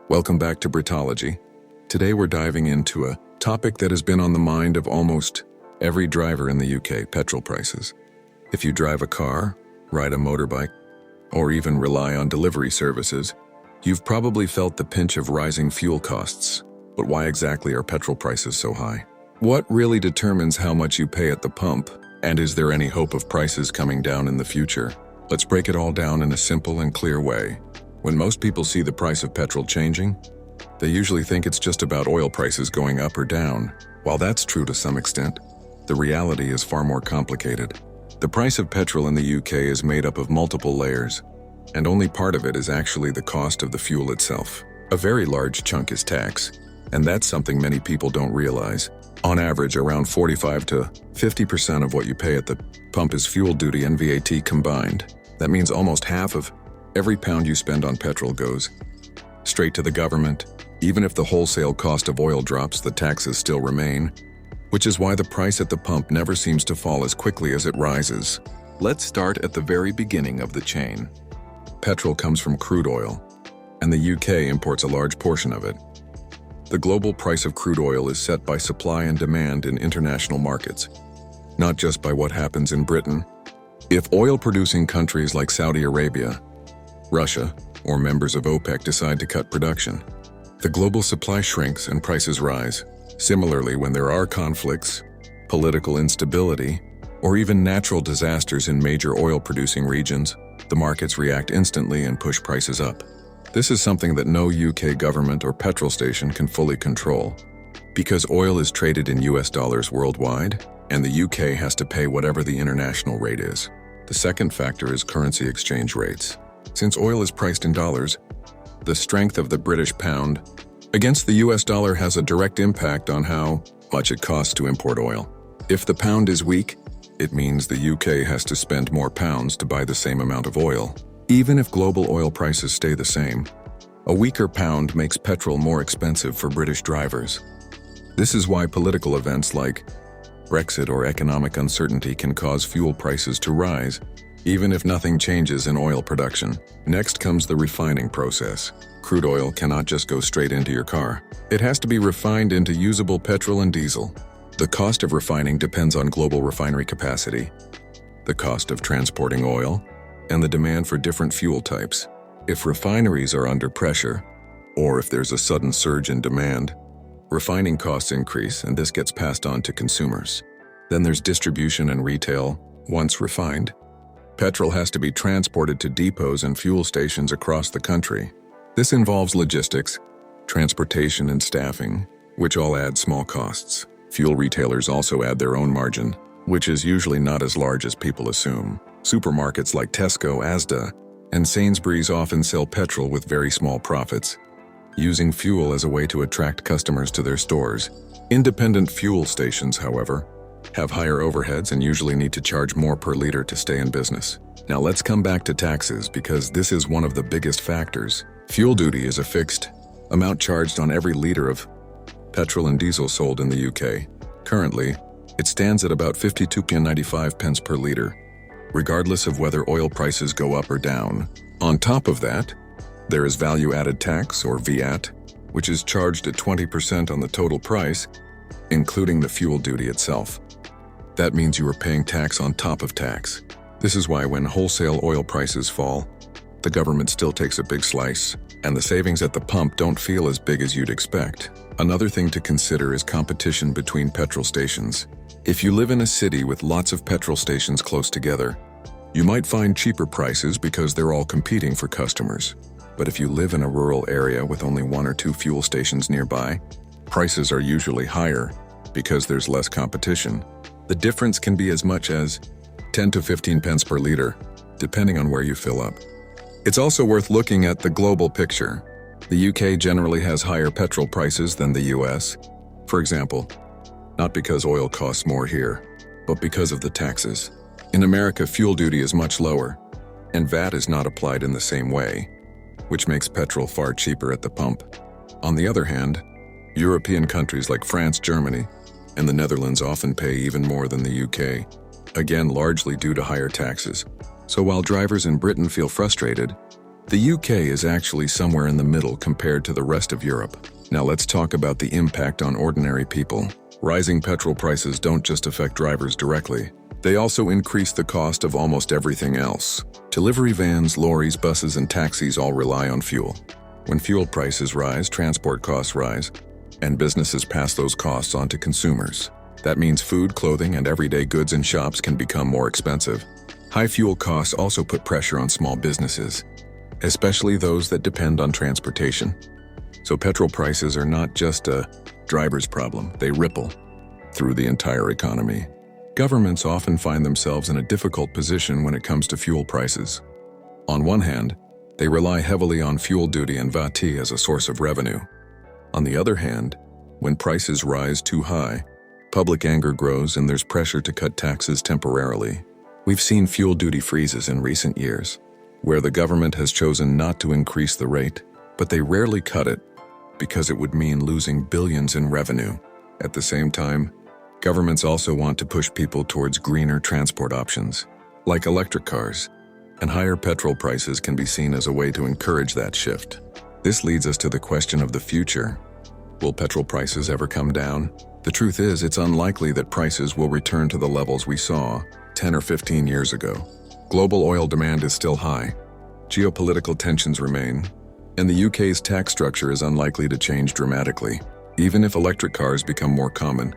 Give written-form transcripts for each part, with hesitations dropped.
Welcome back to Britology. Today we're diving into a topic that has been on the mind of almost every driver in the UK, petrol prices. If you drive a car, ride a motorbike, or even rely on delivery services, you've probably felt the pinch of rising fuel costs. But why exactly are petrol prices so high? What really determines how much you pay at the pump? And is there any hope of prices coming down in the future? Let's break it all down in a simple and clear way. When most people see the price of petrol changing, they usually think it's just about oil prices going up or down. While that's true to some extent, the reality is far more complicated. The price of petrol in the UK is made up of multiple layers, and only part of it is actually the cost of the fuel itself. A very large chunk is tax, and that's something many people don't realize. On average, around 45 to 50% of what you pay at the pump is fuel duty and VAT combined. That means almost half of every pound you spend on petrol goes straight to the government. Even if the wholesale cost of oil drops, the taxes still remain, which is why the price at the pump never seems to fall as quickly as it rises. Let's start at the very beginning of the chain. Petrol comes from crude oil, and the UK imports a large portion of it. The global price of crude oil is set by supply and demand in international markets, not just by what happens in Britain. If oil-producing countries like Saudi Arabia, Russia, or members of OPEC decide to cut production, the global supply shrinks and prices rise. Similarly, when there are conflicts, political instability, or even natural disasters in major oil-producing regions, the markets react instantly and push prices up. This is something that no UK government or petrol station can fully control. Because oil is traded in US dollars worldwide, and the UK has to pay whatever the international rate is. The second factor is currency exchange rates. Since oil is priced in dollars, the strength of the British pound against the US dollar has a direct impact on how much it costs to import oil. If the pound is weak, it means the UK has to spend more pounds to buy the same amount of oil. Even if global oil prices stay the same, a weaker pound makes petrol more expensive for British drivers. This is why political events like Brexit or economic uncertainty can cause fuel prices to rise, even if nothing changes in oil production. Next comes the refining process. Crude oil cannot just go straight into your car. It has to be refined into usable petrol and diesel. The cost of refining depends on global refinery capacity, the cost of transporting oil, and the demand for different fuel types. If refineries are under pressure, or if there's a sudden surge in demand, refining costs increase and this gets passed on to consumers. Then there's distribution and retail. Once refined, petrol has to be transported to depots and fuel stations across the country. This involves logistics, transportation, and staffing, which all add small costs. Fuel retailers also add their own margin, which is usually not as large as people assume. Supermarkets like Tesco, Asda, and Sainsbury's often sell petrol with very small profits, using fuel as a way to attract customers to their stores. Independent fuel stations, however, have higher overheads and usually need to charge more per liter to stay in business. Now let's come back to taxes, because this is one of the biggest factors. Fuel duty is a fixed amount charged on every liter of petrol and diesel sold in the UK. Currently, it stands at about 52.95 per liter, regardless of whether oil prices go up or down. On top of that, there is value-added tax, or VAT, which is charged at 20% on the total price, including the fuel duty itself. That means you are paying tax on top of tax. This is why when wholesale oil prices fall, the government still takes a big slice, and the savings at the pump don't feel as big as you'd expect. Another thing to consider is competition between petrol stations. If you live in a city with lots of petrol stations close together, you might find cheaper prices because they're all competing for customers. But if you live in a rural area with only one or two fuel stations nearby, prices are usually higher because there's less competition. The difference can be as much as 10 to 15 pence per liter, depending on where you fill up. It's also worth looking at the global picture. The UK generally has higher petrol prices than the US. For example, not because oil costs more here, but because of the taxes. In America, fuel duty is much lower, and VAT is not applied in the same way, which makes petrol far cheaper at the pump. On the other hand, European countries like France, Germany, and the Netherlands often pay even more than the UK, again largely due to higher taxes. So while drivers in Britain feel frustrated, The UK is actually somewhere in the middle compared to the rest of Europe. Now let's talk about the impact on ordinary people. Rising petrol prices don't just affect drivers directly. They also increase the cost of almost everything else. Delivery vans, lorries, buses, and taxis all rely on fuel. When fuel prices rise, transport costs rise, and businesses pass those costs on to consumers. That means food, clothing, and everyday goods in shops can become more expensive. High fuel costs also put pressure on small businesses, especially those that depend on transportation. So petrol prices are not just a driver's problem, they ripple through the entire economy. Governments often find themselves in a difficult position when it comes to fuel prices. On one hand, they rely heavily on fuel duty and VAT as a source of revenue. On the other hand, when prices rise too high, public anger grows and there's pressure to cut taxes temporarily. We've seen fuel duty freezes in recent years, where the government has chosen not to increase the rate, but they rarely cut it because it would mean losing billions in revenue. At the same time, governments also want to push people towards greener transport options, like electric cars, and higher petrol prices can be seen as a way to encourage that shift. This leads us to the question of the future. Will petrol prices ever come down? The truth is, it's unlikely that prices will return to the levels we saw 10 or 15 years ago. Global oil demand is still high, geopolitical tensions remain, and the UK's tax structure is unlikely to change dramatically. Even if electric cars become more common,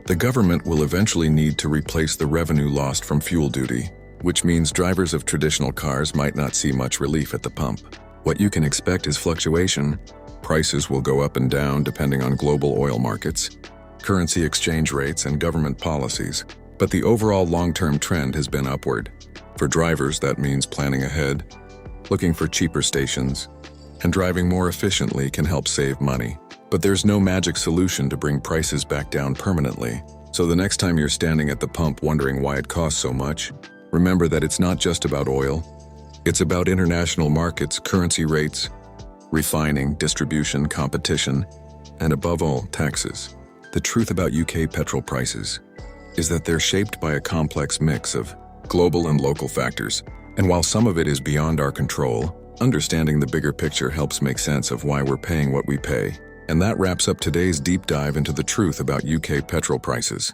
the government will eventually need to replace the revenue lost from fuel duty, which means drivers of traditional cars might not see much relief at the pump. What you can expect is fluctuation. Prices will go up and down depending on global oil markets, currency exchange rates, and government policies. But the overall long-term trend has been upward. For drivers, that means planning ahead, looking for cheaper stations, and driving more efficiently can help save money. But there's no magic solution to bring prices back down permanently. So the next time you're standing at the pump wondering why it costs so much, remember that it's not just about oil. It's about international markets, currency rates, refining, distribution, competition, and above all, taxes. The truth about UK petrol prices is that they're shaped by a complex mix of global and local factors. And while some of it is beyond our control, understanding the bigger picture helps make sense of why we're paying what we pay. And that wraps up today's deep dive into the truth about UK petrol prices.